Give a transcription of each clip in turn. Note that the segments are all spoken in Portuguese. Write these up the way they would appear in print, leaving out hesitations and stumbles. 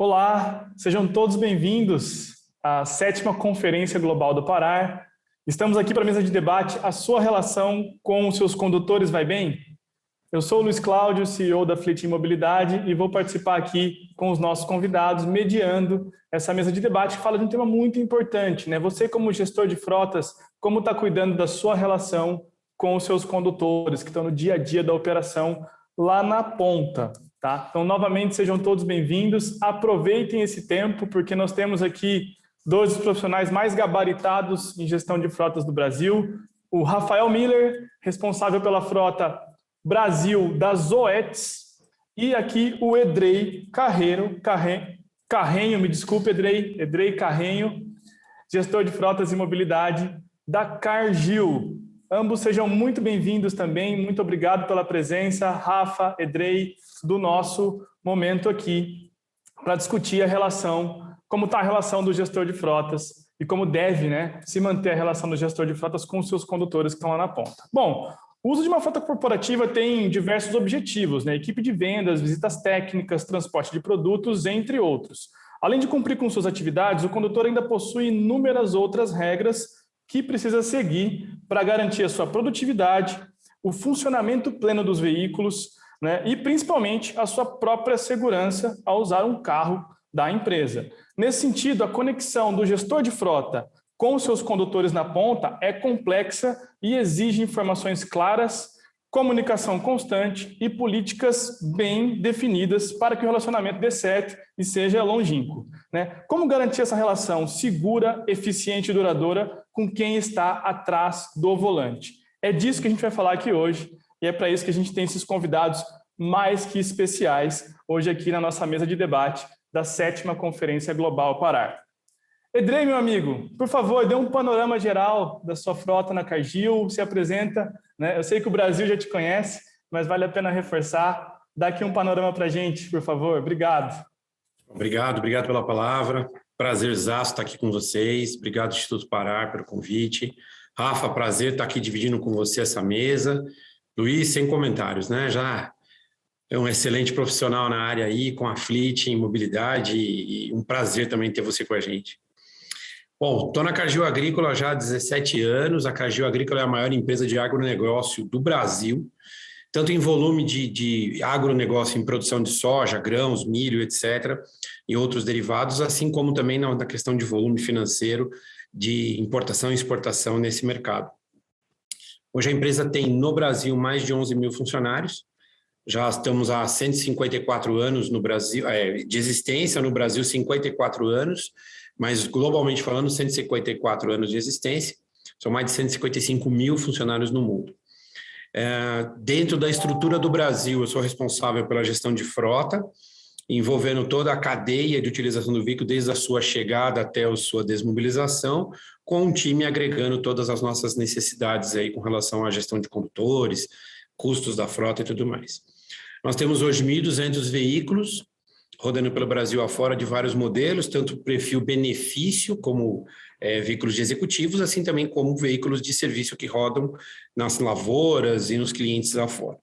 Olá, sejam todos bem-vindos à 7ª Conferência Global do Parar. Estamos aqui para a mesa de debate. A sua relação com os seus condutores vai bem? Eu sou o Luiz Cláudio, CEO da Fleet Mobilidade, e vou participar aqui com os nossos convidados, mediando essa mesa de debate que fala de um tema muito importante, né? Você, como gestor de frotas, como está cuidando da sua relação com os seus condutores que estão no dia a dia da operação lá na ponta, tá? Então, novamente, sejam todos bem-vindos. Aproveitem esse tempo, porque nós temos aqui dois dos profissionais mais gabaritados em gestão de frotas do Brasil. O Rafael Miller, responsável pela frota Brasil da Zoetis, e aqui o Edrei Carrenho, me desculpe, Edrei Carrenho, gestor de frotas e mobilidade da Cargill. Ambos sejam muito bem-vindos também, muito obrigado pela presença, Rafa, Edrei, do nosso momento aqui, para discutir a relação, como está a relação do gestor de frotas e como deve, né, se manter a relação do gestor de frotas com os seus condutores que estão lá na ponta. Bom, o uso de uma frota corporativa tem diversos objetivos, né? Equipe de vendas, visitas técnicas, transporte de produtos, entre outros. Além de cumprir com suas atividades, o condutor ainda possui inúmeras outras regras que precisa seguir para garantir a sua produtividade, o funcionamento pleno dos veículos, né? E principalmente a sua própria segurança ao usar um carro da empresa. Nesse sentido, a conexão do gestor de frota com os seus condutores na ponta é complexa e exige informações claras, comunicação constante e políticas bem definidas para que o relacionamento dê certo e seja longínquo, né? Como garantir essa relação segura, eficiente e duradoura com quem está atrás do volante? É disso que a gente vai falar aqui hoje e é para isso que a gente tem esses convidados mais que especiais hoje aqui na nossa mesa de debate da 7ª Conferência Global Parar. Edrei, meu amigo, por favor, dê um panorama geral da sua frota na Cargill, se apresenta, né? Eu sei que o Brasil já te conhece, mas vale a pena reforçar. Dá aqui um panorama para a gente, por favor. Obrigado. Obrigado pela palavra. Prazerzaço estar aqui com vocês. Obrigado, Instituto Parar, pelo convite. Rafa, prazer estar aqui dividindo com você essa mesa. Luiz, sem comentários, né? Já é um excelente profissional na área aí, com a Fleet em mobilidade, e um prazer também ter você com a gente. Bom, estou na Cargill Agrícola já há 17 anos. A Cargill Agrícola é a maior empresa de agronegócio do Brasil, tanto em volume de agronegócio em produção de soja, grãos, milho, etc., e outros derivados, assim como também na questão de volume financeiro de importação e exportação nesse mercado. Hoje a empresa tem no Brasil mais de 11 mil funcionários, já estamos há 154 anos no Brasil, de existência no Brasil, 54 anos, mas globalmente falando, 154 anos de existência, são mais de 155 mil funcionários no mundo. Dentro da estrutura do Brasil, eu sou responsável pela gestão de frota, envolvendo toda a cadeia de utilização do veículo, desde a sua chegada até a sua desmobilização, com um time agregando todas as nossas necessidades aí com relação à gestão de condutores, custos da frota e tudo mais. Nós temos hoje 1.200 veículos rodando pelo Brasil afora de vários modelos, tanto perfil benefício, como veículos de executivos, assim também como veículos de serviço que rodam nas lavouras e nos clientes afora.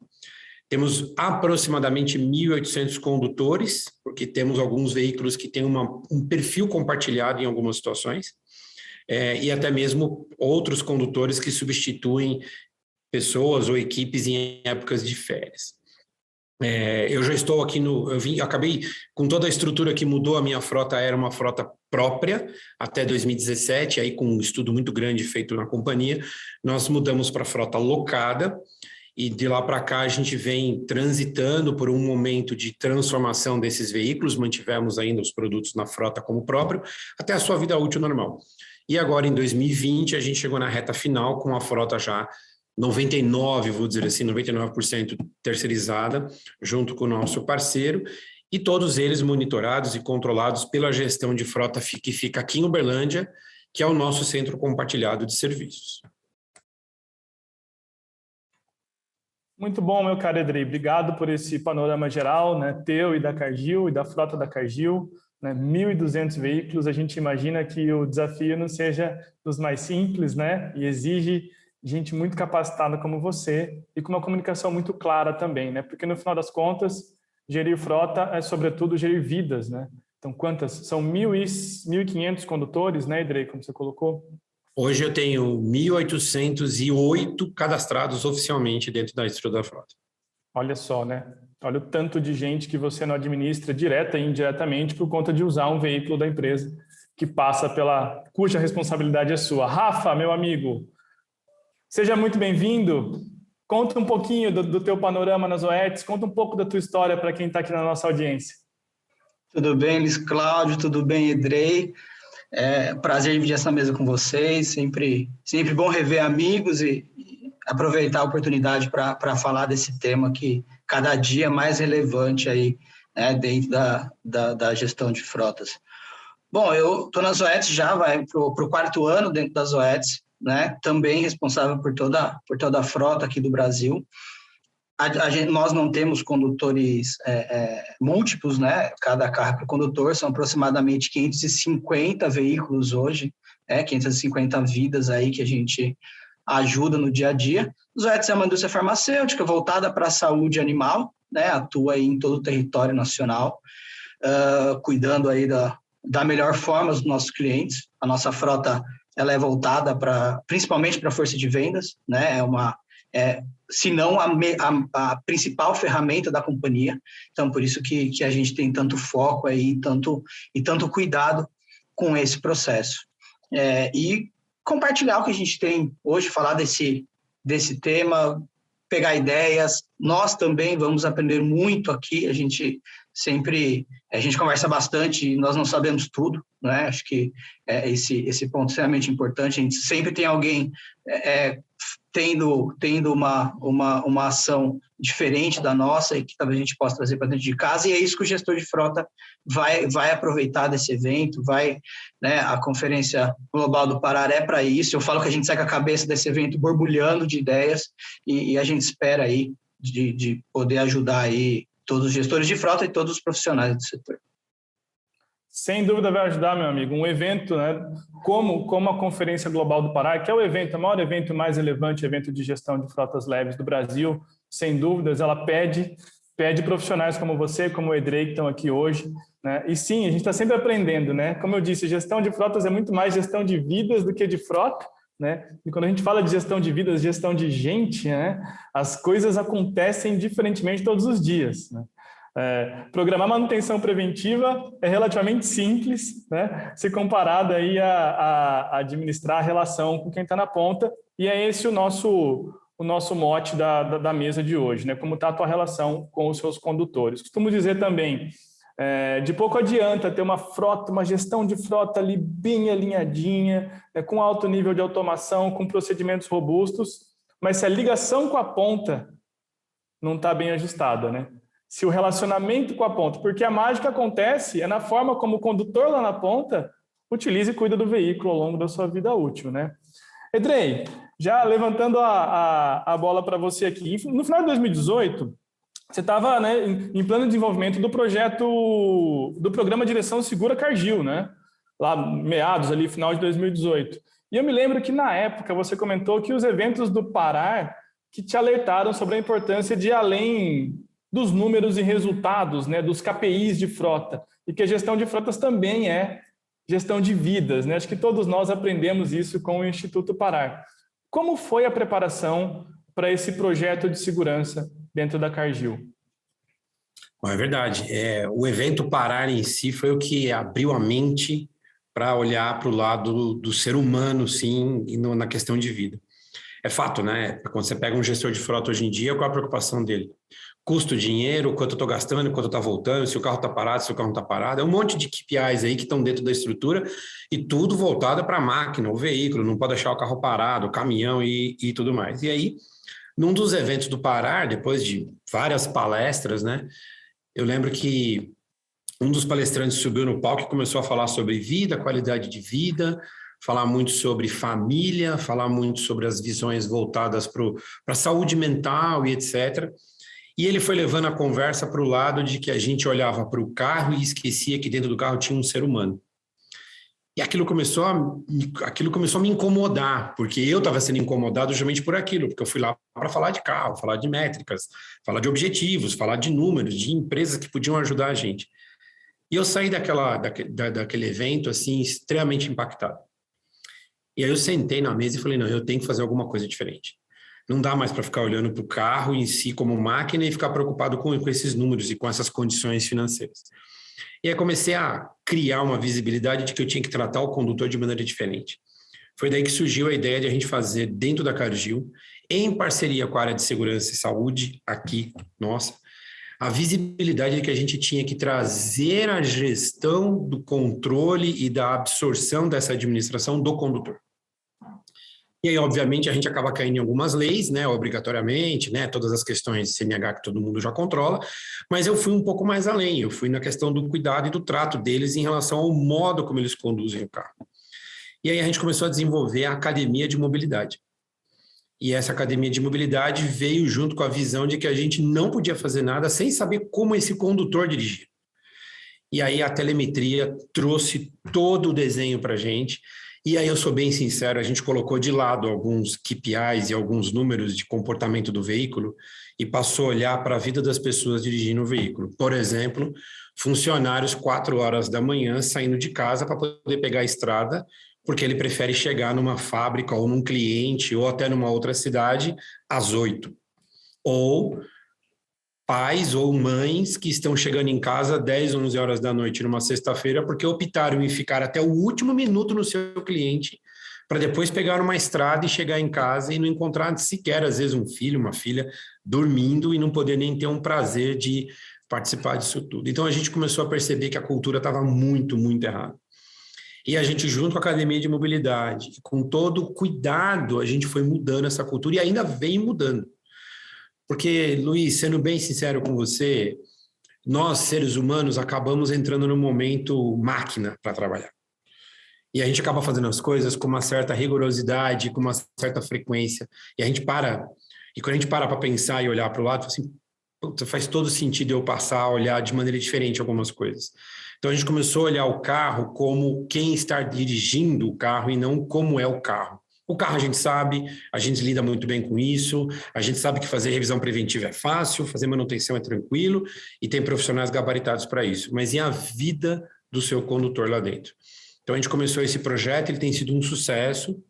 Temos aproximadamente 1.800 condutores, porque temos alguns veículos que têm um perfil compartilhado em algumas situações, e até mesmo outros condutores que substituem pessoas ou equipes em épocas de férias. Eu já estou aqui acabei com toda a estrutura que mudou. A minha frota era uma frota própria até 2017, aí com um estudo muito grande feito na companhia, nós mudamos para frota locada, e de lá para cá a gente vem transitando por um momento de transformação desses veículos, mantivemos ainda os produtos na frota como próprio, até a sua vida útil normal. E agora em 2020 a gente chegou na reta final com a frota já 99% terceirizada, junto com o nosso parceiro, e todos eles monitorados e controlados pela gestão de frota que fica aqui em Uberlândia, que é o nosso centro compartilhado de serviços. Muito bom, meu caro Edrei. Obrigado por esse panorama geral, né, teu e da Cargill e da frota da Cargill, né, 1.200 veículos. A gente imagina que o desafio não seja dos mais simples, né, e exige gente muito capacitada como você e com uma comunicação muito clara também, né? Porque no final das contas, gerir frota é sobretudo gerir vidas, né? Então, quantas? São 1.500 condutores, né, Edrei, como você colocou? Hoje eu tenho 1.808 cadastrados oficialmente dentro da estrutura da frota. Olha só, né? Olha o tanto de gente que você não administra direta e indiretamente por conta de usar um veículo da empresa cuja responsabilidade é sua. Rafa, meu amigo, seja muito bem-vindo. Conta um pouquinho do teu panorama nas OETs, conta um pouco da tua história para quem está aqui na nossa audiência. Tudo bem, Luiz Cláudio, tudo bem, Edrei? Prazer dividir essa mesa com vocês, sempre bom rever amigos e aproveitar a oportunidade para falar desse tema que cada dia é mais relevante aí, né, dentro da gestão de frotas. Bom, eu estou nas OETs já, vai para o 4º ano dentro das OETs, né, também responsável por toda a frota aqui do Brasil. Nós não temos condutores múltiplos, né? Cada carro por condutor, são aproximadamente 550 veículos hoje, 550 vidas aí que a gente ajuda no dia a dia. Os OETs é uma indústria farmacêutica voltada para a saúde animal, né? Atua aí em todo o território nacional, cuidando aí da melhor forma dos nossos clientes. A nossa frota ela é voltada principalmente para a força de vendas, né? Se não a principal ferramenta da companhia. Então, por isso que a gente tem tanto foco aí e tanto cuidado com esse processo. E compartilhar o que a gente tem hoje, falar desse tema, pegar ideias. Nós também vamos aprender muito aqui, a gente conversa bastante, nós não sabemos tudo, né? Acho que esse ponto é extremamente importante. A gente sempre tem alguém tendo uma ação diferente da nossa e que talvez a gente possa trazer para dentro de casa, e é isso que o gestor de frota vai aproveitar desse evento, né, a Conferência Global do Pará é para isso. Eu falo que a gente sai com a cabeça desse evento borbulhando de ideias e a gente espera aí de poder ajudar aí todos os gestores de frota e todos os profissionais do setor. Sem dúvida vai ajudar, meu amigo. Um evento, né, como a Conferência Global do Pará, que é o maior evento mais relevante, evento de gestão de frotas leves do Brasil, sem dúvidas, ela pede profissionais como você, como o Edrei, que estão aqui hoje, né? E sim, a gente está sempre aprendendo, né? Como eu disse, gestão de frotas é muito mais gestão de vidas do que de frota, né? E quando a gente fala de gestão de vidas, gestão de gente, né, as coisas acontecem diferentemente todos os dias, né? Programar manutenção preventiva é relativamente simples, né, se comparado aí a administrar a relação com quem está na ponta, e é esse o nosso mote da mesa de hoje, né, como está a tua relação com os seus condutores. Costumo dizer também, de pouco adianta ter uma gestão de frota ali bem alinhadinha, com alto nível de automação, com procedimentos robustos, mas se a ligação com a ponta não está bem ajustada, né? Se o relacionamento com a ponta, porque a mágica acontece na forma como o condutor lá na ponta utiliza e cuida do veículo ao longo da sua vida útil, né? Edrei, já levantando a bola para você aqui, no final de 2018, você estava, né, em plano de desenvolvimento do programa Direção Segura Cargill, né? Lá meados ali, final de 2018. E eu me lembro que na época você comentou que os eventos do Pará que te alertaram sobre a importância de além dos números e resultados, né, dos KPIs de frota, e que a gestão de frotas também é gestão de vidas, né? Acho que todos nós aprendemos isso com o Instituto Pará. Como foi a preparação para esse projeto de segurança dentro da Cargill? Bom, é verdade. O evento Pará em si foi o que abriu a mente para olhar para o lado do ser humano, sim, e na questão de vida. É fato, né? Quando você pega um gestor de frota hoje em dia, qual a preocupação dele? Custo, dinheiro, quanto eu estou gastando, quanto está voltando, se o carro está parado, se o carro não está parado. É um monte de KPIs aí que estão dentro da estrutura e tudo voltado para a máquina, o veículo, não pode deixar o carro parado, o caminhão e tudo mais. E aí, num dos eventos do Pará, depois de várias palestras, né, eu lembro que um dos palestrantes subiu no palco e começou a falar sobre vida, qualidade de vida, falar muito sobre família, falar muito sobre as visões voltadas para a saúde mental e etc. E ele foi levando a conversa para o lado de que a gente olhava para o carro e esquecia que dentro do carro tinha um ser humano. E aquilo começou a me incomodar, porque eu estava sendo incomodado justamente por aquilo, porque eu fui lá para falar de carro, falar de métricas, falar de objetivos, falar de números, de empresas que podiam ajudar a gente. E eu saí daquele evento, assim, extremamente impactado. E aí eu sentei na mesa e falei, não, eu tenho que fazer alguma coisa diferente. Não dá mais para ficar olhando para o carro em si como máquina e ficar preocupado com esses números e com essas condições financeiras. E aí comecei a criar uma visibilidade de que eu tinha que tratar o condutor de maneira diferente. Foi daí que surgiu a ideia de a gente fazer dentro da Cargill, em parceria com a área de segurança e saúde, aqui, nossa, a visibilidade de que a gente tinha que trazer a gestão do controle e da absorção dessa administração do condutor. E aí, obviamente, a gente acaba caindo em algumas leis, né, obrigatoriamente, né, todas as questões de CNH que todo mundo já controla, mas eu fui um pouco mais além, eu fui na questão do cuidado e do trato deles em relação ao modo como eles conduzem o carro. E aí a gente começou a desenvolver a academia de mobilidade. E essa academia de mobilidade veio junto com a visão de que a gente não podia fazer nada sem saber como esse condutor dirigia. E aí a telemetria trouxe todo o desenho para a gente. E aí eu sou bem sincero, a gente colocou de lado alguns KPIs e alguns números de comportamento do veículo e passou a olhar para a vida das pessoas dirigindo o veículo. Por exemplo, funcionários 4 horas da manhã saindo de casa para poder pegar a estrada, porque ele prefere chegar numa fábrica ou num cliente ou até numa outra cidade às 8. Ou pais ou mães que estão chegando em casa 10, 11 horas da noite numa sexta-feira porque optaram em ficar até o último minuto no seu cliente para depois pegar uma estrada e chegar em casa e não encontrar sequer, às vezes, um filho, uma filha dormindo e não poder nem ter um prazer de participar disso tudo. Então, a gente começou a perceber que a cultura estava muito, muito errada. E a gente, junto com a Academia de Mobilidade, com todo o cuidado, a gente foi mudando essa cultura e ainda vem mudando. Porque, Luiz, sendo bem sincero com você, nós, seres humanos, acabamos entrando no momento máquina para trabalhar. E a gente acaba fazendo as coisas com uma certa rigorosidade, com uma certa frequência. E a gente para, e quando a gente para pensar e olhar para o lado, assim, faz todo sentido eu passar a olhar de maneira diferente algumas coisas. Então a gente começou a olhar o carro como quem está dirigindo o carro e não como é o carro. O carro a gente lida muito bem com isso, a gente sabe que fazer revisão preventiva é fácil, fazer manutenção é tranquilo e tem profissionais gabaritados para isso. Mas e a vida do seu condutor lá dentro? Então a gente começou esse projeto, ele tem sido um sucesso.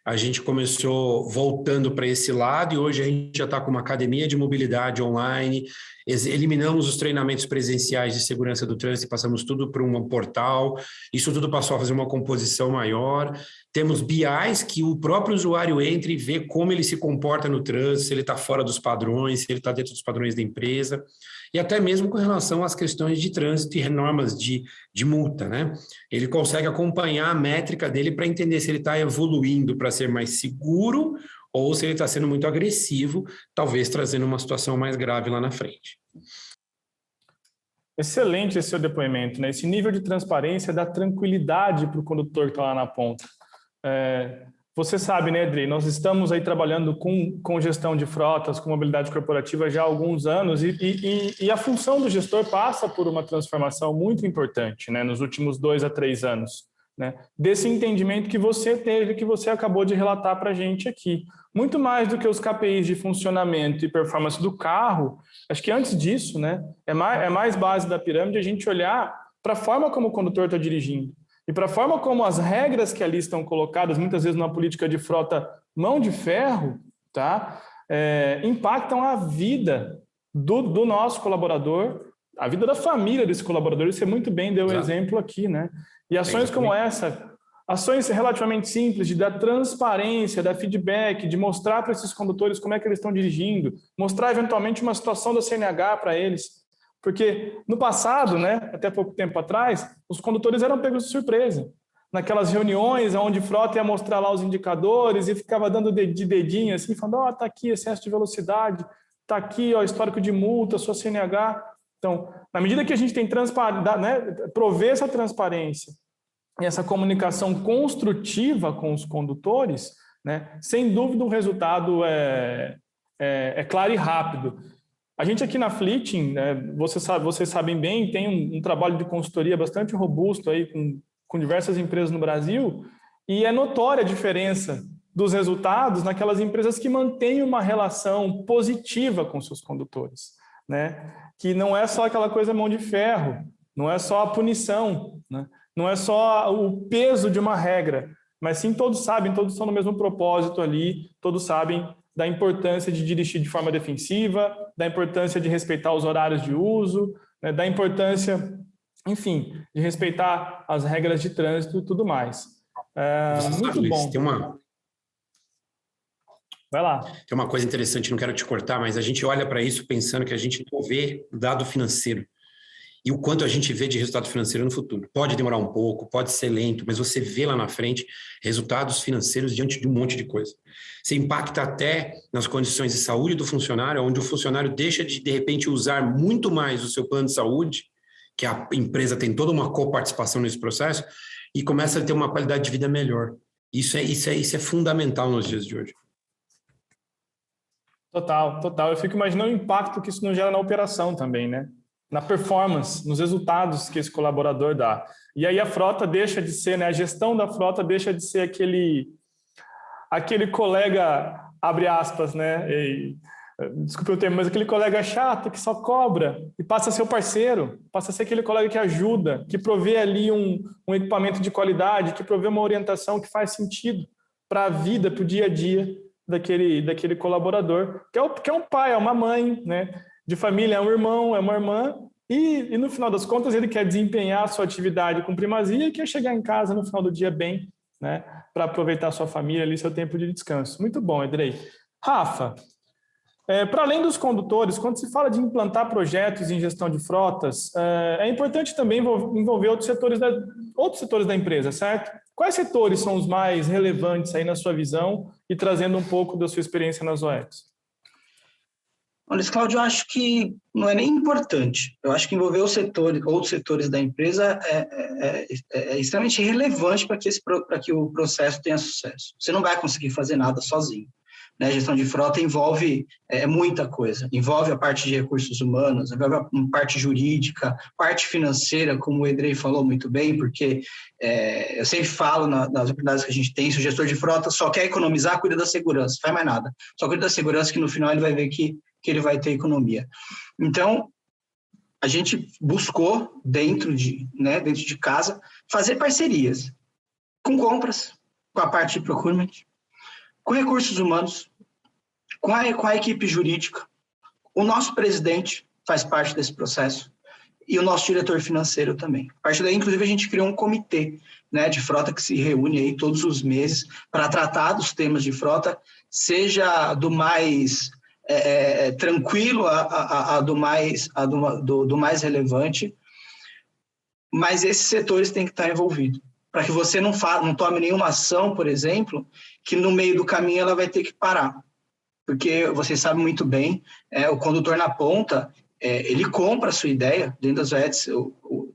A gente começou voltando para esse lado e hoje a gente já está com uma academia de mobilidade online, eliminamos os treinamentos presenciais de segurança do trânsito e passamos tudo para um portal, isso tudo passou a fazer uma composição maior, temos BIs que o próprio usuário entra e vê como ele se comporta no trânsito, se ele está fora dos padrões, se ele está dentro dos padrões da empresa, e até mesmo com relação às questões de trânsito e normas de multa, né? Ele consegue acompanhar a métrica dele para entender se ele está evoluindo para ser mais seguro ou se ele está sendo muito agressivo, talvez trazendo uma situação mais grave lá na frente. Excelente esse seu depoimento, né? Esse nível de transparência dá tranquilidade para o condutor que está lá na ponta. Você sabe, né, Edrei, nós estamos aí trabalhando com gestão de frotas, com mobilidade corporativa já há alguns anos e a função do gestor passa por uma transformação muito importante, né, nos últimos 2 a 3 anos, né, desse entendimento que você teve, que você acabou de relatar para a gente aqui. Muito mais do que os KPIs de funcionamento e performance do carro, acho que antes disso, né, é mais base da pirâmide a gente olhar para a forma como o condutor está dirigindo. E para a forma como as regras que ali estão colocadas, muitas vezes numa política de frota mão de ferro, tá? Impactam a vida do nosso colaborador, a vida da família desse colaborador. Você muito bem deu o exemplo aqui, né? E ações como essa, ações relativamente simples de dar transparência, dar feedback, de mostrar para esses condutores como é que eles estão dirigindo, mostrar eventualmente uma situação da CNH para eles. Porque no passado, né, até pouco tempo atrás, os condutores eram pegos de surpresa. Naquelas reuniões onde a frota ia mostrar lá os indicadores e ficava dando de dedinho assim, falando, está aqui excesso de velocidade, está aqui histórico de multa, sua CNH. Então, na medida que a gente tem prover essa transparência e essa comunicação construtiva com os condutores, né, sem dúvida o resultado é claro e rápido. A gente aqui na Fleeting, né, vocês sabem bem, tem um trabalho de consultoria bastante robusto aí com diversas empresas no Brasil e é notória a diferença dos resultados naquelas empresas que mantêm uma relação positiva com seus condutores, né? Que não é só aquela coisa mão de ferro, não é só a punição, né? Não é só o peso de uma regra, mas sim todos sabem, todos estão no mesmo propósito ali, todos sabem da importância de dirigir de forma defensiva, da importância de respeitar os horários de uso, né? Da importância, enfim, de respeitar as regras de trânsito e tudo mais. Muito bom. Vai lá. Tem uma coisa interessante, não quero te cortar, mas a gente olha para isso pensando que a gente não vê o dado financeiro e o quanto a gente vê de resultado financeiro no futuro. Pode demorar um pouco, pode ser lento, mas você vê lá na frente resultados financeiros diante de um monte de coisa. Você impacta até nas condições de saúde do funcionário, onde o funcionário deixa de repente, usar muito mais o seu plano de saúde, que a empresa tem toda uma coparticipação nesse processo, e começa a ter uma qualidade de vida melhor. Isso é fundamental nos dias de hoje. Total. Eu fico imaginando o impacto que isso não gera na operação também, né? Na performance, nos resultados que esse colaborador dá. E aí a frota deixa de ser, né? A gestão da frota deixa de ser aquele colega, abre aspas, né? Desculpe o termo, mas aquele colega chato que só cobra e passa a ser o parceiro, passa a ser aquele colega que ajuda, que provê ali um equipamento de qualidade, que provê uma orientação que faz sentido para a vida, para o dia a dia daquele colaborador, que é um pai, é uma mãe, né? De família, é um irmão, é uma irmã, e no final das contas ele quer desempenhar a sua atividade com primazia e quer chegar em casa no final do dia bem, né? Para aproveitar a sua família ali, seu tempo de descanso. Muito bom, Edrei. Rafa, para além dos condutores, quando se fala de implantar projetos em gestão de frotas, é importante também envolver outros setores da empresa, certo? Quais setores são os mais relevantes aí na sua visão e trazendo um pouco da sua experiência nas OETs? Olha, Cláudio, eu acho que não é nem importante. Eu acho que envolver outros setores da empresa é extremamente relevante para que o processo tenha sucesso. Você não vai conseguir fazer nada sozinho. Né? A gestão de frota envolve muita coisa. Envolve a parte de recursos humanos, envolve a parte jurídica, parte financeira, como o Edrei falou muito bem, porque eu sempre falo nas oportunidades que a gente tem, se o gestor de frota só quer economizar, cuida da segurança, não faz mais nada. Só cuida da segurança que no final ele vai ver que ele vai ter economia. Então, a gente buscou, dentro de casa, fazer parcerias com compras, com a parte de procurement, com recursos humanos, com a equipe jurídica. O nosso presidente faz parte desse processo e o nosso diretor financeiro também. A partir daí, inclusive, a gente criou um comitê, né, de frota que se reúne aí todos os meses para tratar dos temas de frota, seja do mais tranquilo do mais relevante, mas esses setores têm que estar envolvidos, para que você não tome nenhuma ação, por exemplo, que no meio do caminho ela vai ter que parar, porque você sabe muito bem, o condutor na ponta, ele compra a sua ideia, dentro das OETs,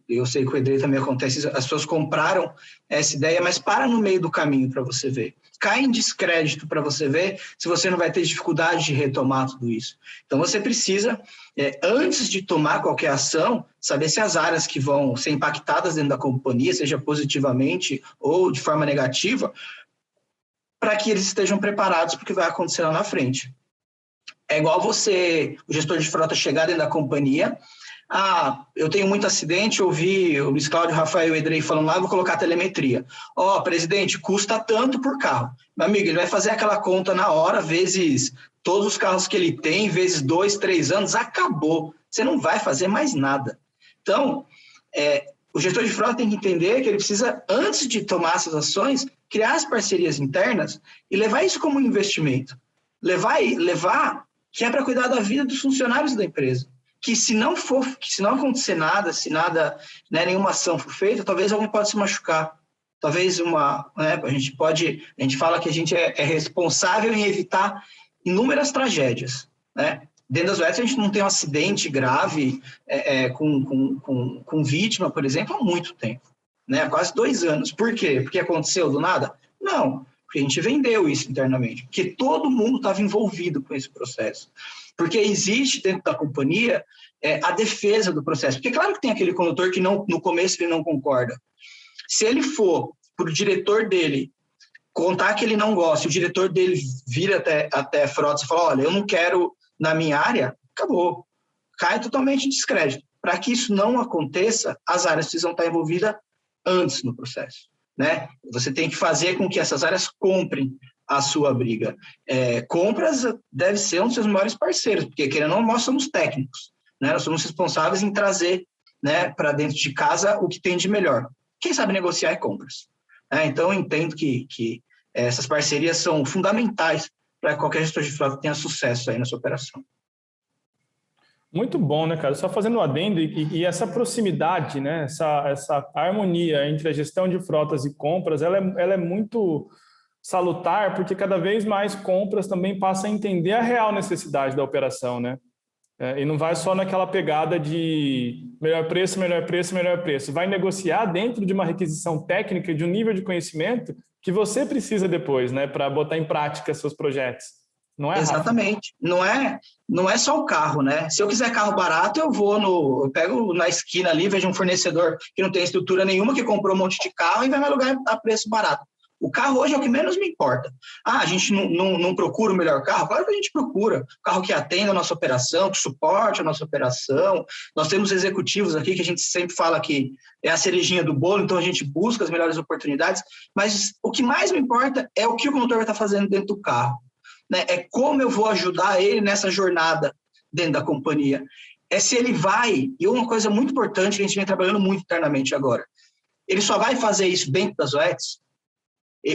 eu sei que o Edrei também acontece, as pessoas compraram essa ideia, mas para no meio do caminho para você ver. Cai em descrédito para você ver se você não vai ter dificuldade de retomar tudo isso. Então, você precisa, antes de tomar qualquer ação, saber se as áreas que vão ser impactadas dentro da companhia, seja positivamente ou de forma negativa, para que eles estejam preparados para o que vai acontecer lá na frente. É igual o gestor de frota, chegar dentro da companhia. Eu tenho muito acidente, ouvi o Luiz Cláudio, Rafael e o Edrei falando lá, vou colocar telemetria. Presidente, custa tanto por carro. Meu amigo, ele vai fazer aquela conta na hora, vezes todos os carros que ele tem, vezes 2, 3 anos, acabou. Você não vai fazer mais nada. Então, o gestor de frota tem que entender que ele precisa, antes de tomar essas ações, criar as parcerias internas e levar isso como um investimento. Levar que é para cuidar da vida dos funcionários da empresa. Que se não acontecer nada, se nada, nenhuma ação for feita, talvez alguém pode se machucar. Talvez a gente fala que a gente é responsável em evitar inúmeras tragédias, né? Dentro das OETs a gente não tem um acidente grave com vítima, por exemplo, há muito tempo, né? Há quase 2 anos. Por quê? Porque aconteceu do nada? Não, porque a gente vendeu isso internamente, porque todo mundo estava envolvido com esse processo. Porque existe dentro da companhia a defesa do processo. Porque claro que tem aquele condutor que no começo ele não concorda. Se ele for para o diretor dele contar que ele não gosta, o diretor dele vira até a frota e fala, olha, eu não quero na minha área, acabou. Cai totalmente em descrédito. para que isso não aconteça, as áreas precisam estar envolvidas antes no processo, né? Você tem que fazer com que essas áreas comprem a sua briga. Compras deve ser um dos seus maiores parceiros, porque, querendo ou não, nós somos técnicos, né? Nós somos responsáveis em trazer, né, para dentro de casa o que tem de melhor. Quem sabe negociar é compras. Então, eu entendo que essas parcerias são fundamentais para que qualquer gestor de frota tenha sucesso aí na sua operação. Muito bom, né, cara? Só fazendo um adendo, e essa proximidade, né, essa harmonia entre a gestão de frotas e compras, ela é muito salutar, porque cada vez mais compras também passam a entender a real necessidade da operação, né? E não vai só naquela pegada de melhor preço, melhor preço, melhor preço. Vai negociar dentro de uma requisição técnica, de um nível de conhecimento que você precisa depois, né, para botar em prática seus projetos. Não é, exatamente. Não é só o carro, né? Se eu quiser carro barato, eu pego na esquina ali, vejo um fornecedor que não tem estrutura nenhuma, que comprou um monte de carro e vai me alugar a preço barato. O carro hoje é o que menos me importa. A gente não procura o melhor carro? Claro que a gente procura. Carro que atenda a nossa operação, que suporte a nossa operação. Nós temos executivos aqui que a gente sempre fala que é a cerejinha do bolo, então a gente busca as melhores oportunidades, mas o que mais me importa é o que o condutor vai estar fazendo dentro do carro, né? É como eu vou ajudar ele nessa jornada dentro da companhia. É se ele vai, e uma coisa muito importante que a gente vem trabalhando muito internamente agora, ele só vai fazer isso dentro das OETs,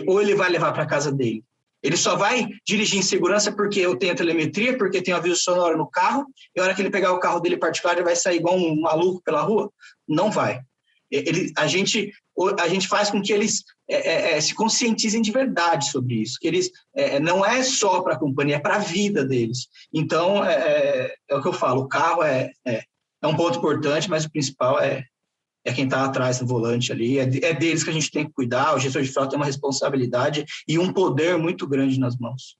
ou ele vai levar para casa dele? Ele só vai dirigir em segurança porque eu tenho telemetria, porque tenho aviso sonoro no carro, e a hora que ele pegar o carro dele particular, ele vai sair igual um maluco pela rua? Não vai. A gente faz com que eles se conscientizem de verdade sobre isso, que eles não é só para a companhia, é para a vida deles. Então, é o que eu falo, o carro é um ponto importante, mas o principal é quem está atrás do volante ali, é deles que a gente tem que cuidar. O gestor de frota tem uma responsabilidade e um poder muito grande nas mãos.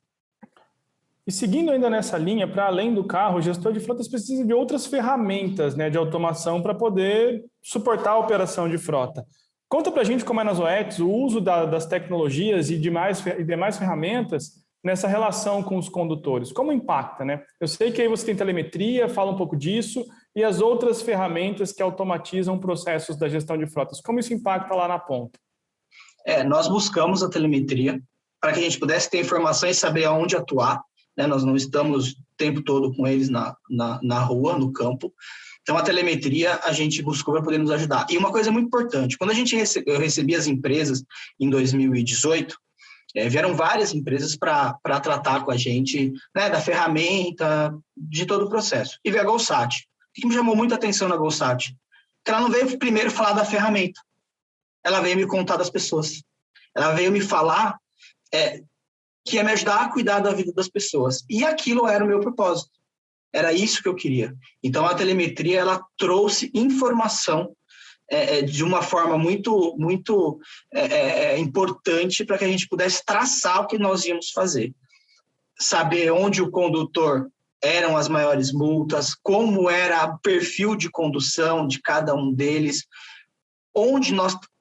E seguindo ainda nessa linha, para além do carro, o gestor de frotas precisa de outras ferramentas, né, de automação para poder suportar a operação de frota. Conta para a gente como é nas OETs o uso das tecnologias e demais ferramentas nessa relação com os condutores. Como impacta, né? Eu sei que aí você tem telemetria, fala um pouco disso, e as outras ferramentas que automatizam processos da gestão de frotas. Como isso impacta lá na ponta? Nós buscamos a telemetria para que a gente pudesse ter informação e saber aonde atuar, né? Nós não estamos o tempo todo com eles na rua, no campo. Então, a telemetria a gente buscou para poder nos ajudar. E uma coisa muito importante, quando eu recebi as empresas em 2018, vieram várias empresas para tratar com a gente, né, da ferramenta, de todo o processo. E veio a GoSat. O que me chamou muita atenção na GoSat? Que ela não veio primeiro falar da ferramenta. Ela veio me contar das pessoas. Ela veio me falar que ia me ajudar a cuidar da vida das pessoas. E aquilo era o meu propósito. Era isso que eu queria. Então, a telemetria, ela trouxe informação de uma forma muito, muito importante para que a gente pudesse traçar o que nós íamos fazer. Saber onde o condutor eram as maiores multas, como era o perfil de condução de cada um deles,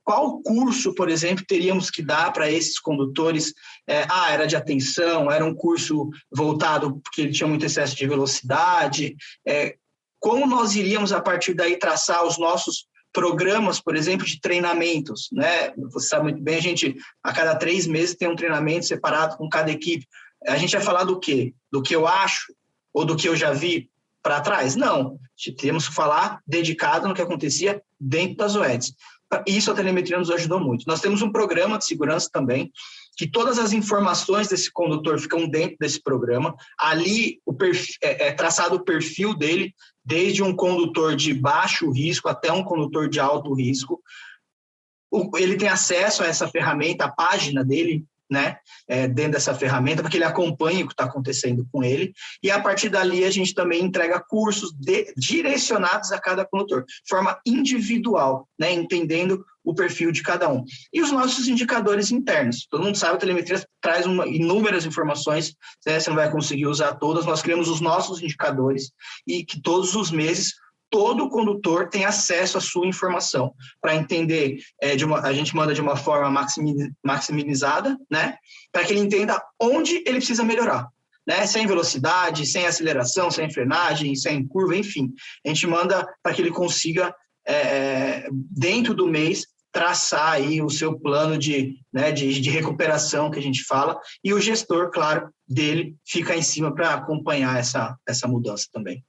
qual curso, por exemplo, teríamos que dar para esses condutores? Era de atenção, era um curso voltado porque ele tinha muito excesso de velocidade. Como nós iríamos, a partir daí, traçar os nossos programas, por exemplo, de treinamentos, né? Você sabe muito bem, a gente, a cada 3 meses, tem um treinamento separado com cada equipe. A gente vai falar do quê? Do que eu acho ou do que eu já vi para trás? Não. Temos que falar dedicado no que acontecia dentro das OETs. Isso a telemetria nos ajudou muito. Nós temos um programa de segurança também, que todas as informações desse condutor ficam dentro desse programa. Ali é traçado o perfil dele, desde um condutor de baixo risco até um condutor de alto risco. Ele tem acesso a essa ferramenta, a página dele, né, dentro dessa ferramenta, para que ele acompanhe o que está acontecendo com ele. E, a partir dali, a gente também entrega cursos direcionados a cada condutor, de forma individual, né, entendendo o perfil de cada um. E os nossos indicadores internos. Todo mundo sabe, a telemetria traz inúmeras informações, né, você não vai conseguir usar todas. Nós criamos os nossos indicadores e que todos os meses todo condutor tem acesso à sua informação para entender, a gente manda de uma forma maximizada, né, para que ele entenda onde ele precisa melhorar. né, sem velocidade, sem aceleração, sem frenagem, sem curva, enfim. A gente manda para que ele consiga, dentro do mês, traçar aí o seu plano de recuperação que a gente fala, e o gestor, claro, dele fica em cima para acompanhar essa mudança também.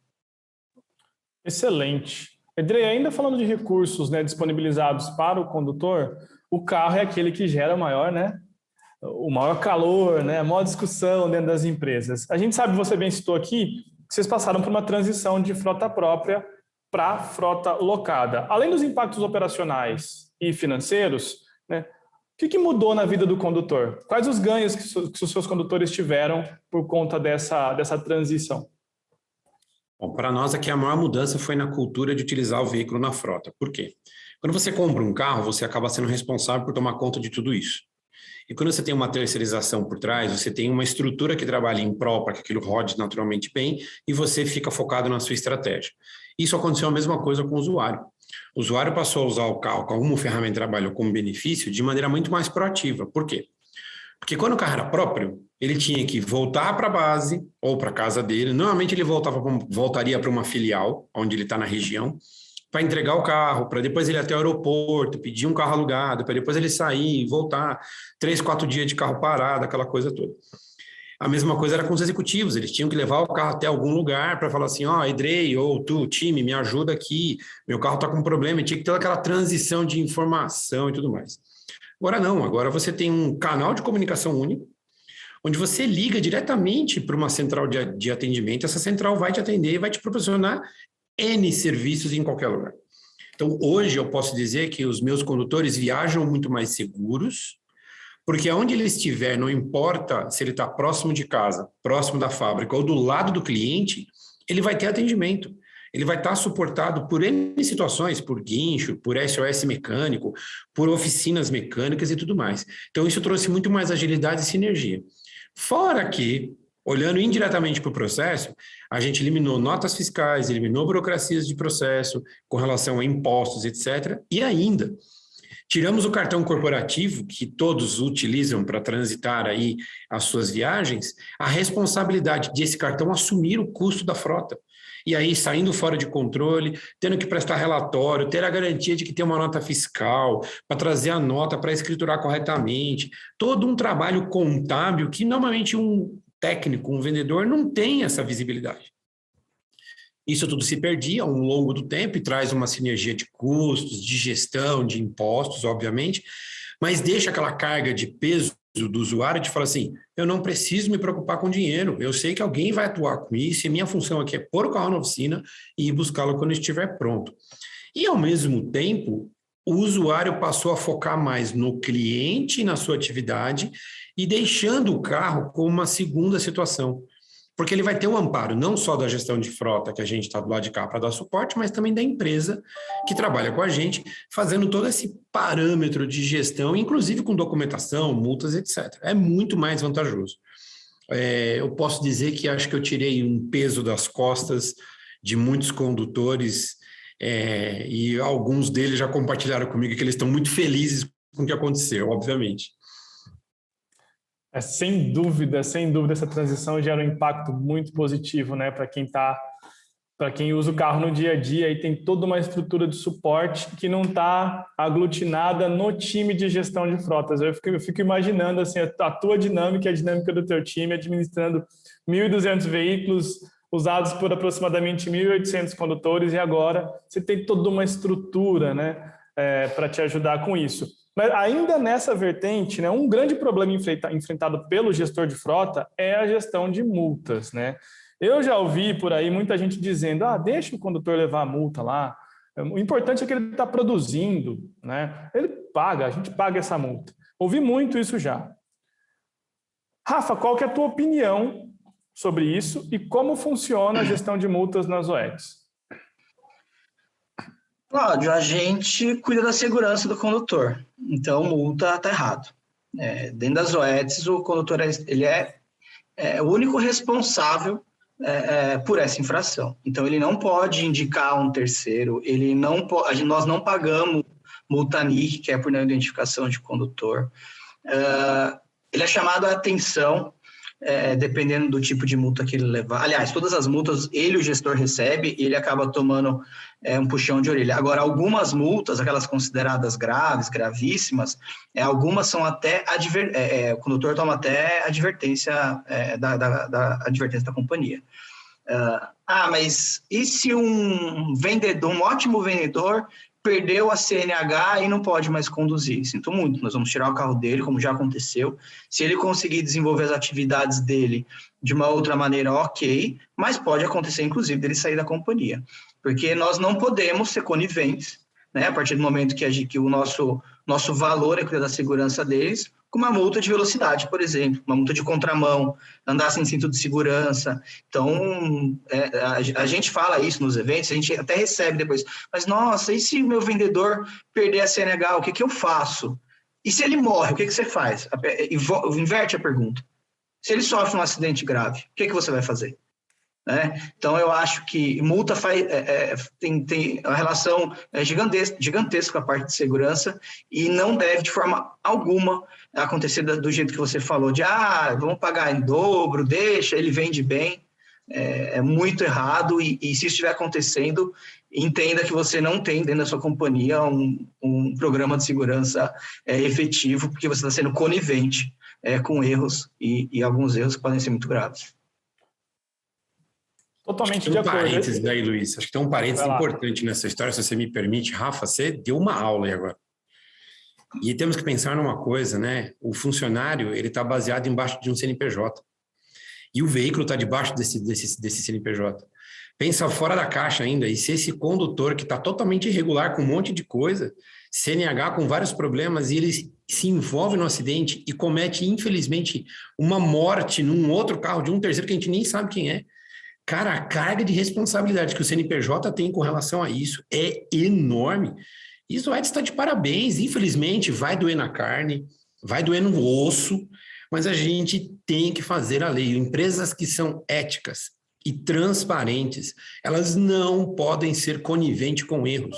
Excelente. Edrei, ainda falando de recursos, né, disponibilizados para o condutor, o carro é aquele que gera o maior calor, né, a maior discussão dentro das empresas. A gente sabe, você bem citou aqui, que vocês passaram por uma transição de frota própria para frota locada. Além dos impactos operacionais e financeiros, né, o que mudou na vida do condutor? Quais os ganhos que os seus condutores tiveram por conta dessa transição? Bom, para nós aqui a maior mudança foi na cultura de utilizar o veículo na frota. Por quê? Quando você compra um carro, você acaba sendo responsável por tomar conta de tudo isso. E quando você tem uma terceirização por trás, você tem uma estrutura que trabalha em prol para que aquilo rode naturalmente bem e você fica focado na sua estratégia. Isso aconteceu a mesma coisa com o usuário. O usuário passou a usar o carro como ferramenta de trabalho, como benefício, de maneira muito mais proativa. Por quê? Porque quando o carro era próprio, ele tinha que voltar para a base ou para a casa dele. Normalmente ele voltaria para uma filial, onde ele está na região, para entregar o carro, para depois ele ir até o aeroporto, pedir um carro alugado, para depois ele sair, voltar, 3, 4 dias de carro parado, aquela coisa toda. A mesma coisa era com os executivos, eles tinham que levar o carro até algum lugar para falar assim, Edrei, ou tu, time, me ajuda aqui, meu carro está com problema, e tinha que ter aquela transição de informação e tudo mais. Agora não, agora você tem um canal de comunicação único, onde você liga diretamente para uma central de atendimento, essa central vai te atender e vai te proporcionar N serviços em qualquer lugar. Então, hoje eu posso dizer que os meus condutores viajam muito mais seguros, porque onde ele estiver, não importa se ele está próximo de casa, próximo da fábrica ou do lado do cliente, ele vai ter atendimento. Ele vai estar suportado por N situações, por guincho, por SOS mecânico, por oficinas mecânicas e tudo mais. Então, isso trouxe muito mais agilidade e sinergia. Fora que, olhando indiretamente para o processo, a gente eliminou notas fiscais, eliminou burocracias de processo com relação a impostos, etc. E ainda, tiramos o cartão corporativo, que todos utilizam para transitar aí as suas viagens, a responsabilidade desse cartão assumir o custo da frota. E aí, saindo fora de controle, tendo que prestar relatório, ter a garantia de que tem uma nota fiscal, para trazer a nota para escriturar corretamente, todo um trabalho contábil que normalmente um técnico, um vendedor, não tem essa visibilidade. Isso tudo se perdia ao longo do tempo e traz uma sinergia de custos, de gestão, de impostos, obviamente, mas deixa aquela carga de peso do usuário de falar assim, eu não preciso me preocupar com dinheiro, eu sei que alguém vai atuar com isso e minha função aqui é pôr o carro na oficina e ir buscá-lo quando estiver pronto. E, ao mesmo tempo, o usuário passou a focar mais no cliente e na sua atividade e deixando o carro como uma segunda situação. Porque ele vai ter o amparo não só da gestão de frota, que a gente está do lado de cá para dar suporte, mas também da empresa que trabalha com a gente, fazendo todo esse parâmetro de gestão, inclusive com documentação, multas, etc. É muito mais vantajoso. Eu posso dizer que acho que eu tirei um peso das costas de muitos condutores e alguns deles já compartilharam comigo que eles estão muito felizes com o que aconteceu, obviamente. Sem dúvida, essa transição gera um impacto muito positivo, né, para quem usa o carro no dia a dia e tem toda uma estrutura de suporte que não está aglutinada no time de gestão de frotas. Eu fico imaginando assim, a tua dinâmica, a dinâmica do teu time, administrando 1.200 veículos usados por aproximadamente 1.800 condutores e agora você tem toda uma estrutura, né, para te ajudar com isso. Mas ainda nessa vertente, né, um grande problema enfrentado pelo gestor de frota é a gestão de multas, né? Eu já ouvi por aí muita gente dizendo, deixa o condutor levar a multa lá, o importante é que ele está produzindo, né? A gente paga essa multa. Ouvi muito isso já. Rafa, qual que é a tua opinião sobre isso e como funciona a gestão de multas nas OETs? Cláudio, a gente cuida da segurança do condutor, então multa está errado. Dentro das OETs, o condutor ele é o único responsável por essa infração. Então, ele não pode indicar um terceiro, nós não pagamos multa NIC, que é por não identificação de condutor. Ele é chamado a atenção dependendo do tipo de multa que ele levar. Aliás, todas as multas o gestor recebe e ele acaba tomando um puxão de orelha. Agora, algumas multas, aquelas consideradas graves, gravíssimas, algumas são até o condutor toma até advertência da advertência da companhia. Mas e se um ótimo vendedor perdeu a CNH e não pode mais conduzir? Sinto muito, nós vamos tirar o carro dele, como já aconteceu. Se ele conseguir desenvolver as atividades dele de uma outra maneira, ok, mas pode acontecer, inclusive, dele sair da companhia. Porque nós não podemos ser coniventes, né, a partir do momento que o nosso valor é cuidar da segurança deles, com uma multa de velocidade, por exemplo, uma multa de contramão, andar sem cinto de segurança. Então, a gente fala isso nos eventos, a gente até recebe depois, mas nossa, e se o meu vendedor perder a CNH, o que eu faço? E se ele morre, o que você faz? Inverte a pergunta. Se ele sofre um acidente grave, o que você vai fazer? Então, eu acho que multa tem uma relação gigantesca com a parte de segurança e não deve, de forma alguma, acontecer do jeito que você falou, de vamos pagar em dobro, deixa, ele vende bem. É muito errado e se isso estiver acontecendo, entenda que você não tem dentro da sua companhia um programa de segurança efetivo, porque você está sendo conivente com erros e alguns erros que podem ser muito graves. Totalmente de acordo. Parênteses aí, Luiz. Acho que tem um parênteses importante nessa história, se você me permite. Rafa, você deu uma aula aí agora. E temos que pensar numa coisa, né? O funcionário, ele está baseado embaixo de um CNPJ. E o veículo está debaixo desse CNPJ. Pensa fora da caixa ainda. E se esse condutor, que está totalmente irregular, com um monte de coisa, CNH com vários problemas, e ele se envolve no acidente e comete, infelizmente, uma morte num outro carro de um terceiro que a gente nem sabe quem é. Cara, a carga de responsabilidade que o CNPJ tem com relação a isso é enorme. Isso vai estar de parabéns. Infelizmente, vai doer na carne, vai doer no osso, mas a gente tem que fazer a lei. Empresas que são éticas e transparentes, elas não podem ser coniventes com erros.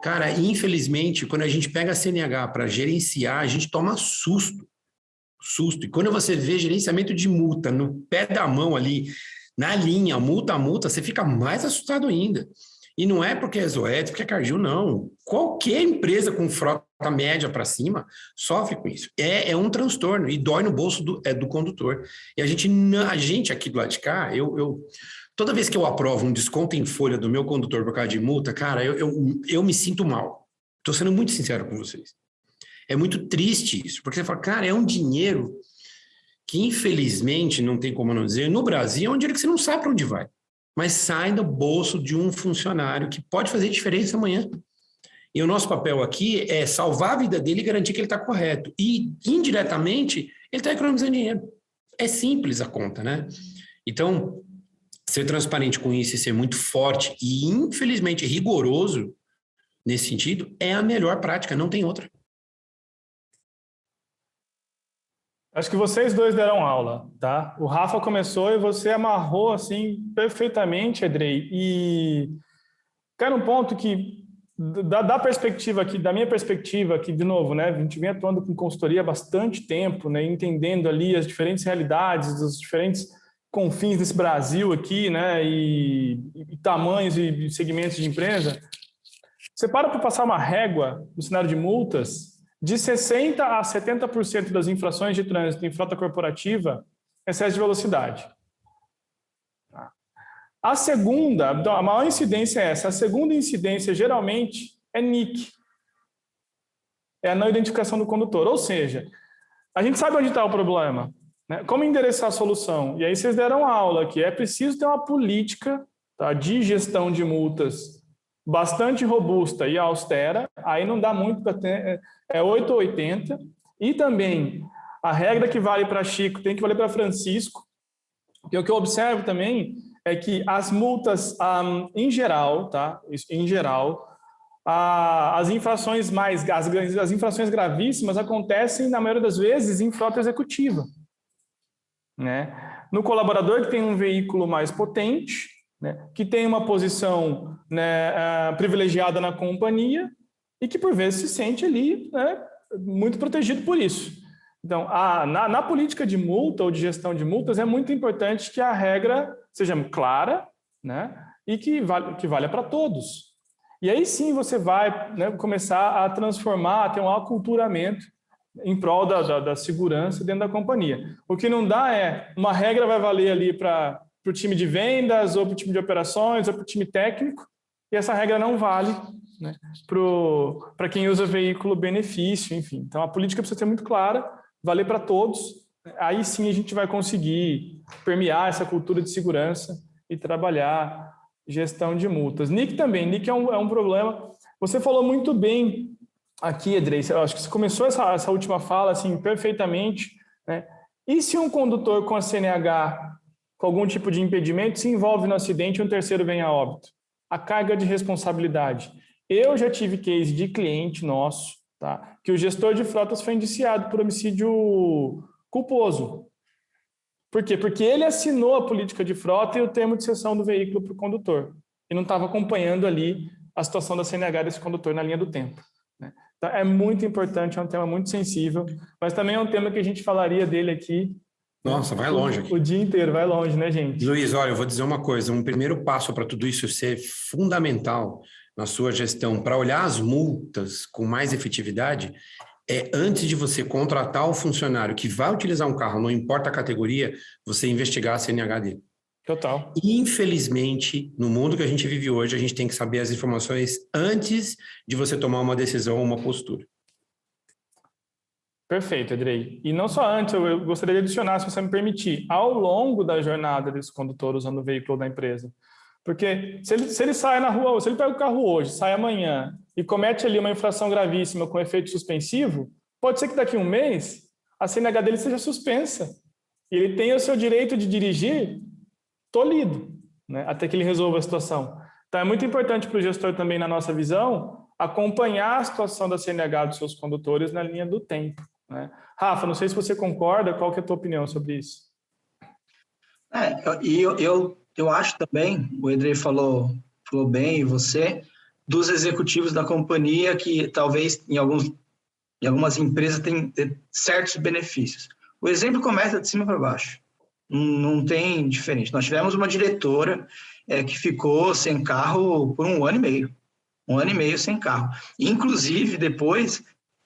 Cara, infelizmente, quando a gente pega a CNH para gerenciar, a gente toma susto. E quando você vê gerenciamento de multa no pé da mão ali, na linha, multa a multa, você fica mais assustado ainda. E não é porque é Zoetis, porque é Cargill, não. Qualquer empresa com frota média para cima sofre com isso. É um transtorno e dói no bolso do condutor. E a gente aqui do lado de cá, toda vez que eu aprovo um desconto em folha do meu condutor por causa de multa, cara, eu me sinto mal. Estou sendo muito sincero com vocês. É muito triste isso, porque você fala, cara, é um dinheiro que infelizmente, não tem como não dizer, no Brasil é um dinheiro que você não sabe para onde vai, mas sai do bolso de um funcionário que pode fazer diferença amanhã. E o nosso papel aqui é salvar a vida dele e garantir que ele está correto. E, indiretamente, ele está economizando dinheiro. É simples a conta, né? Então, ser transparente com isso e ser muito forte e, infelizmente, rigoroso nesse sentido é a melhor prática, não tem outra. Acho que vocês dois deram aula, tá? O Rafa começou e você amarrou, assim, perfeitamente, Edrei. E, cara, um ponto que, da perspectiva aqui, da minha perspectiva aqui, de novo, né? A gente vem atuando com consultoria há bastante tempo, né? Entendendo ali as diferentes realidades, os diferentes confins desse Brasil aqui, né? E tamanhos e segmentos de empresa. Você para passar uma régua no cenário de multas, de 60% a 70% das infrações de trânsito em frota corporativa, excesso de velocidade. A segunda, a maior incidência é essa. A segunda incidência, geralmente, é NIC. É a não identificação do condutor. Ou seja, a gente sabe onde está o problema, né? Como endereçar a solução? E aí vocês deram aula que é preciso ter uma política, tá, de gestão de multas bastante robusta e austera, aí não dá muito para ter, 8 ou 80, e também a regra que vale para Chico tem que valer para Francisco, porque o que eu observo também é que as multas, em geral, tá? Em geral, as infrações as infrações gravíssimas acontecem, na maioria das vezes, em frota executiva, né? No colaborador que tem um veículo mais potente, né, que tem uma posição, né, privilegiada na companhia e que, por vezes, se sente ali, né, muito protegido por isso. Então, na política de multa ou de gestão de multas, é muito importante que a regra seja clara, né, e que valha para todos. E aí sim você vai, né, começar a transformar, a ter um aculturamento em prol da segurança dentro da companhia. O que não dá é, uma regra vai valer ali para o time de vendas, ou para o time de operações, ou para o time técnico, e essa regra não vale, né, para quem usa veículo benefício, enfim. Então a política precisa ser muito clara, valer para todos, aí sim a gente vai conseguir permear essa cultura de segurança e trabalhar gestão de multas. NIC também, NIC é um problema. Você falou muito bem aqui, Edrei, eu acho que você começou essa última fala assim, perfeitamente, né? E se um condutor com a CNH, com algum tipo de impedimento, se envolve no acidente e um terceiro vem a óbito? A carga de responsabilidade. Eu já tive case de cliente nosso, tá, que o gestor de frotas foi indiciado por homicídio culposo. Por quê? Porque ele assinou a política de frota e o termo de cessão do veículo para o condutor. E não estava acompanhando ali a situação da CNH desse condutor na linha do tempo, né? Então, é muito importante, é um tema muito sensível, mas também é um tema que a gente falaria dele aqui. Nossa, vai longe aqui. O dia inteiro, vai longe, né, gente? Luiz, olha, eu vou dizer uma coisa, um primeiro passo para tudo isso ser fundamental na sua gestão, para olhar as multas com mais efetividade, é antes de você contratar o funcionário que vai utilizar um carro, não importa a categoria, você investigar a CNH dele. Total. Infelizmente, no mundo que a gente vive hoje, a gente tem que saber as informações antes de você tomar uma decisão ou uma postura. Perfeito, Edrei. E não só antes, eu gostaria de adicionar, se você me permitir, ao longo da jornada desse condutor usando o veículo da empresa. Porque se ele sai na rua, se ele pega o carro hoje, sai amanhã e comete ali uma infração gravíssima com efeito suspensivo, pode ser que daqui a um mês a CNH dele seja suspensa e ele tenha o seu direito de dirigir tolhido, né, até que ele resolva a situação. Então é muito importante para o gestor também, na nossa visão, acompanhar a situação da CNH dos seus condutores na linha do tempo, né? Rafa, não sei se você concorda, qual que é a tua opinião sobre isso? Eu acho também, o Edrei falou bem, e você, dos executivos da companhia que talvez em algumas empresas tem certos benefícios. O exemplo começa de cima para baixo, não tem diferente. Nós tivemos uma diretora que ficou sem carro por 1 ano e meio. 1 ano e meio sem carro. Inclusive, depois,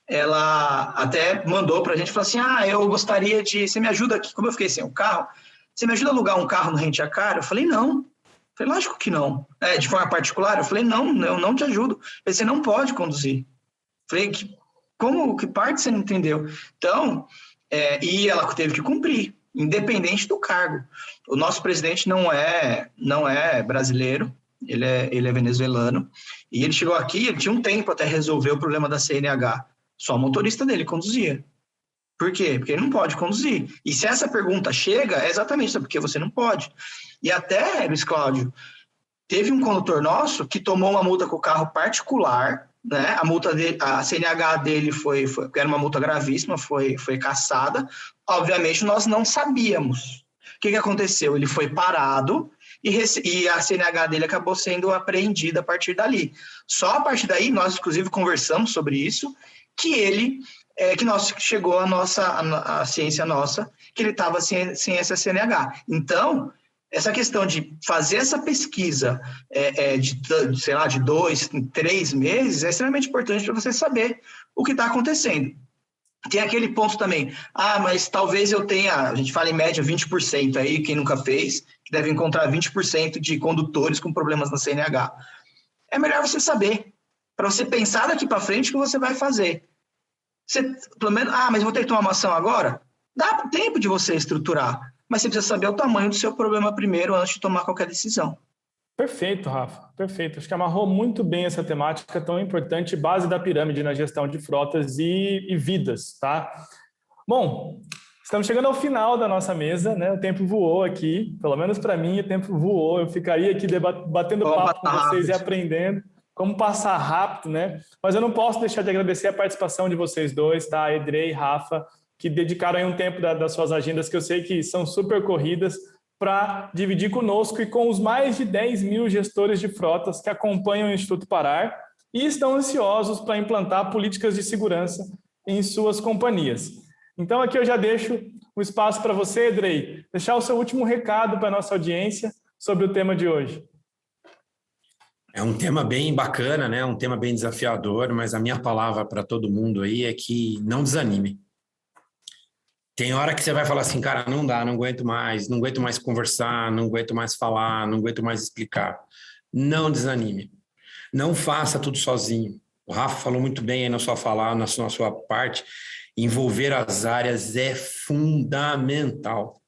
ela até mandou para a gente, falou assim, eu gostaria de... Você me ajuda aqui, como eu fiquei sem o carro, você me ajuda a alugar um carro no Rent a Car? Eu falei, não. Eu falei, lógico que não. De forma particular? Eu falei, não, eu não te ajudo. Eu falei, você não pode conduzir. Eu falei, que parte você não entendeu? Então, e ela teve que cumprir, independente do cargo. O nosso presidente não é brasileiro, ele é venezuelano, e ele chegou aqui, ele tinha um tempo até resolver o problema da CNH. Só o motorista dele conduzia. Por quê? Porque ele não pode conduzir. E se essa pergunta chega, é exatamente porque você não pode. E até, Luiz Cláudio, teve um condutor nosso que tomou uma multa com o carro particular, né? A CNH dele era uma multa gravíssima, foi cassada. Obviamente, nós não sabíamos. O que aconteceu? Ele foi parado e a CNH dele acabou sendo apreendida a partir dali. Só a partir daí, nós, inclusive, conversamos sobre isso, que chegou a ciência nossa, que ele estava sem essa CNH. Então, essa questão de fazer essa pesquisa de 2, 3 meses é extremamente importante para você saber o que está acontecendo. Tem aquele ponto também, mas talvez eu tenha, a gente fala em média 20% aí, quem nunca fez, que deve encontrar 20% de condutores com problemas na CNH. É melhor você saber, para você pensar daqui para frente o que você vai fazer. Você, pelo menos, mas vou ter que tomar uma ação agora? Dá tempo de você estruturar, mas você precisa saber o tamanho do seu problema primeiro antes de tomar qualquer decisão. Perfeito, Rafa, perfeito. Acho que amarrou muito bem essa temática tão importante, base da pirâmide na gestão de frotas e vidas, tá? Bom, estamos chegando ao final da nossa mesa, né? O tempo voou aqui, pelo menos para mim o tempo voou. Eu ficaria aqui batendo papo com vocês e aprendendo como passar rápido, né? Mas eu não posso deixar de agradecer a participação de vocês dois, tá? Edrei e Rafa, que dedicaram aí um tempo das suas agendas, que eu sei que são super corridas, para dividir conosco e com os mais de 10 mil gestores de frotas que acompanham o Instituto Parar e estão ansiosos para implantar políticas de segurança em suas companhias. Então, aqui eu já deixo o espaço para você, Edrei, deixar o seu último recado para a nossa audiência sobre o tema de hoje. É um tema bem bacana, né? Um tema bem desafiador, mas a minha palavra para todo mundo aí é que não desanime. Tem hora que você vai falar assim, cara, não dá, não aguento mais conversar, não aguento mais falar, não aguento mais explicar. Não desanime. Não faça tudo sozinho. O Rafa falou muito bem aí na sua fala, na sua parte, envolver as áreas é fundamental.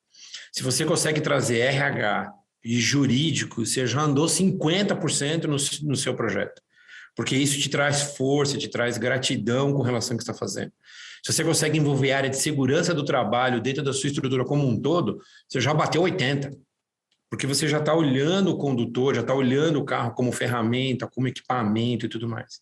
Se você consegue trazer RH e jurídico, você já andou 50% no seu projeto, porque isso te traz força, te traz gratidão com relação ao que você está fazendo. Se você consegue envolver a área de segurança do trabalho dentro da sua estrutura como um todo, você já bateu 80%, porque você já está olhando o condutor, já está olhando o carro como ferramenta, como equipamento e tudo mais.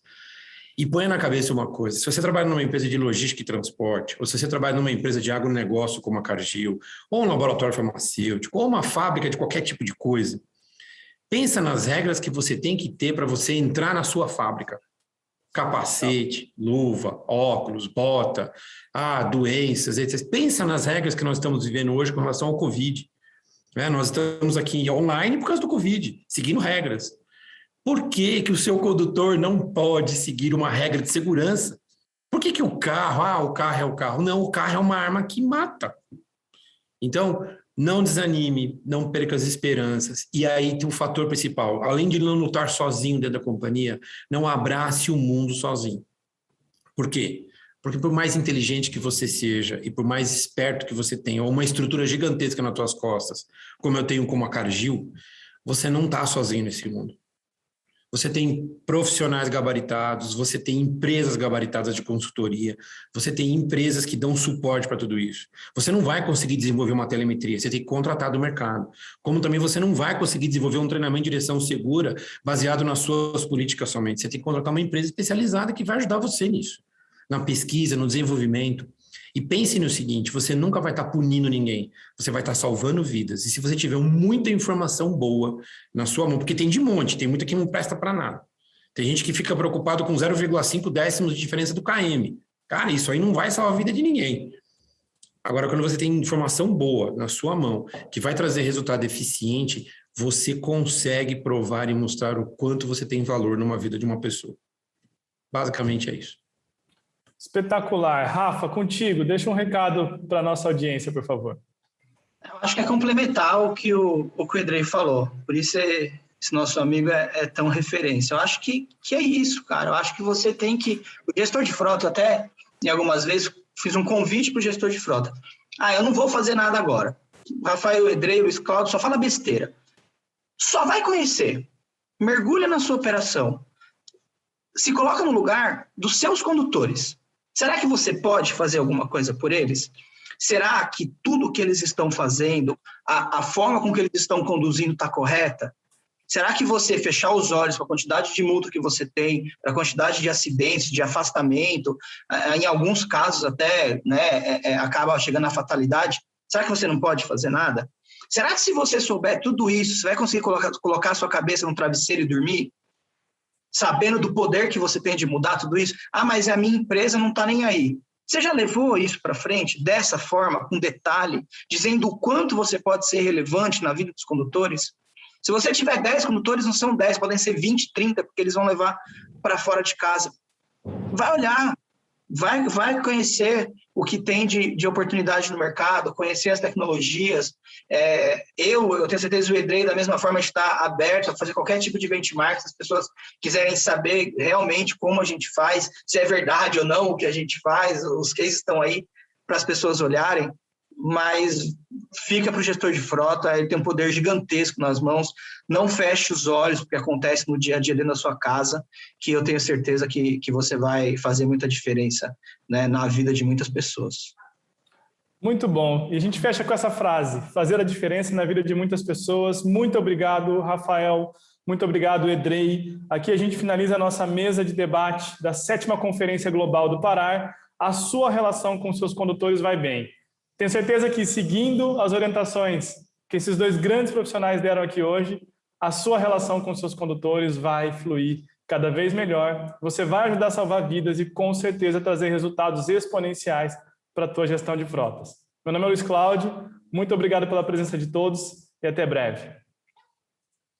E põe na cabeça uma coisa, se você trabalha numa empresa de logística e transporte, ou se você trabalha numa empresa de agronegócio como a Cargill, ou um laboratório farmacêutico, ou uma fábrica de qualquer tipo de coisa, pensa nas regras que você tem que ter para você entrar na sua fábrica. Capacete, luva, óculos, bota, doenças, etc. Pensa nas regras que nós estamos vivendo hoje com relação ao Covid. Nós estamos aqui online por causa do Covid, seguindo regras. Por que o seu condutor não pode seguir uma regra de segurança? Por que o carro, o carro é o carro? Não, o carro é uma arma que mata. Então, não desanime, não perca as esperanças. E aí tem um fator principal. Além de não lutar sozinho dentro da companhia, não abrace o mundo sozinho. Por quê? Porque por mais inteligente que você seja e por mais esperto que você tenha, ou uma estrutura gigantesca nas tuas costas, como eu tenho como a Cargill, você não está sozinho nesse mundo. Você tem profissionais gabaritados, você tem empresas gabaritadas de consultoria, você tem empresas que dão suporte para tudo isso. Você não vai conseguir desenvolver uma telemetria, você tem que contratar do mercado. Como também você não vai conseguir desenvolver um treinamento de direção segura baseado nas suas políticas somente. Você tem que contratar uma empresa especializada que vai ajudar você nisso, na pesquisa, no desenvolvimento. E pense no seguinte, você nunca vai estar punindo ninguém, você vai estar salvando vidas. E se você tiver muita informação boa na sua mão, porque tem de monte, tem muita que não presta para nada. Tem gente que fica preocupado com 0,5 décimos de diferença do KM. Cara, isso aí não vai salvar a vida de ninguém. Agora, quando você tem informação boa na sua mão, que vai trazer resultado eficiente, você consegue provar e mostrar o quanto você tem valor numa vida de uma pessoa. Basicamente é isso. Espetacular. Rafa, contigo, deixa um recado para a nossa audiência, por favor. Eu acho que é complementar o que o Edrei falou. Por isso esse nosso amigo é tão referência. Eu acho que é isso, cara. Eu acho que você tem que... O gestor de frota, até em algumas vezes, fiz um convite para o gestor de frota. Eu não vou fazer nada agora. O Rafael, o Edrei, o Luiz Cláudio só fala besteira. Só vai conhecer. Mergulha na sua operação. Se coloca no lugar dos seus condutores. Será que você pode fazer alguma coisa por eles? Será que tudo que eles estão fazendo, a forma com que eles estão conduzindo está correta? Será que você fechar os olhos para a quantidade de multa que você tem, para a quantidade de acidentes, de afastamento, em alguns casos até acaba chegando à fatalidade, será que você não pode fazer nada? Será que se você souber tudo isso, você vai conseguir colocar a sua cabeça no travesseiro e dormir? Sabendo do poder que você tem de mudar tudo isso? Mas a minha empresa não está nem aí. Você já levou isso para frente, dessa forma, com detalhe, dizendo o quanto você pode ser relevante na vida dos condutores? Se você tiver 10 condutores, não são 10, podem ser 20, 30, porque eles vão levar para fora de casa. Vai olhar, vai conhecer o que tem de oportunidade no mercado, conhecer as tecnologias. Eu tenho certeza que o Edrei, da mesma forma, está aberto a fazer qualquer tipo de benchmark, se as pessoas quiserem saber realmente como a gente faz, se é verdade ou não o que a gente faz, os cases estão aí para as pessoas olharem, mas fica para o gestor de frota, ele tem um poder gigantesco nas mãos, não feche os olhos porque acontece no dia a dia dentro da sua casa, que eu tenho certeza que você vai fazer muita diferença, né, na vida de muitas pessoas. Muito bom. E a gente fecha com essa frase, fazer a diferença na vida de muitas pessoas. Muito obrigado, Rafael. Muito obrigado, Edrei. Aqui a gente finaliza a nossa mesa de debate da 7ª Conferência Global do Parar. A sua relação com seus condutores vai bem. Tenho certeza que, seguindo as orientações que esses dois grandes profissionais deram aqui hoje, a sua relação com seus condutores vai fluir cada vez melhor. Você vai ajudar a salvar vidas e, com certeza, trazer resultados exponenciais para a tua gestão de frotas. Meu nome é Luiz Cláudio, muito obrigado pela presença de todos e até breve.